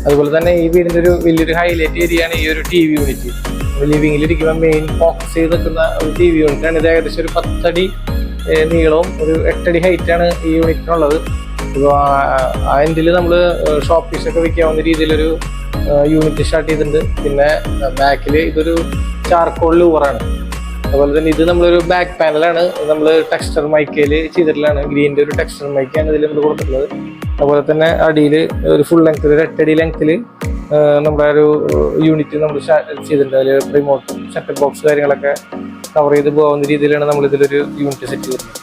അതുപോലെ തന്നെ ഈ വീടിൻ്റെ ഒരു വലിയൊരു ഹൈലൈറ്റ് ഏരിയയാണ് ഈ ഒരു ടി വി യൂണിറ്റ്. ലിവിങ്ങിലിരിക്കുമ്പോൾ മെയിൻ ഫോക്കസ് ചെയ്ത് നിൽക്കുന്ന ഒരു ടി വി യൂണിറ്റാണ്. ഇത് ഏകദേശം ഒരു 10 അടി നീളവും ഒരു 8 അടി ഹൈറ്റാണ് ഈ യൂണിറ്റിനുള്ളത്. ഇപ്പോൾ ആ എൻഡിൽ നമ്മൾ ഷോപ്പ് പീസൊക്കെ വയ്ക്കാവുന്ന രീതിയിലൊരു യൂണിറ്റ് സ്റ്റാർട്ട് ചെയ്തിട്ടുണ്ട്. പിന്നെ ബാക്കിൽ ഇതൊരു ചാർക്കോൾ ലൂവറാണ്. അതുപോലെ തന്നെ ഇത് നമ്മളൊരു ബാക്ക് പാനലാണ്. നമ്മൾ ടെക്സ്ചർ മൈക്കയിൽ ചെയ്തിട്ടുള്ളതാണ്. ഗ്രീൻ്റെ ഒരു ടെക്സ്ചർ മൈക്കാണ് ഇതിൽ നമ്മൾ കൊടുത്തിട്ടുള്ളത്. അതുപോലെ തന്നെ അടിയിൽ ഒരു ഫുൾ ലെങ്ത്തിൽ ഒരു 8 അടി ലെങ്ത്തിൽ നമ്മുടെ ഒരു യൂണിറ്റ് നമ്മൾ ചെയ്തിട്ടുണ്ട്. അതിൽ റിമോട്ട് സെറ്റപ്പ് ബോക്സ് കാര്യങ്ങളൊക്കെ കവർ ചെയ്ത് പോകുന്ന രീതിയിലാണ് നമ്മൾ ഇതിലൊരു യൂണിറ്റ് സെറ്റ് ചെയ്തിട്ടുള്ളത്.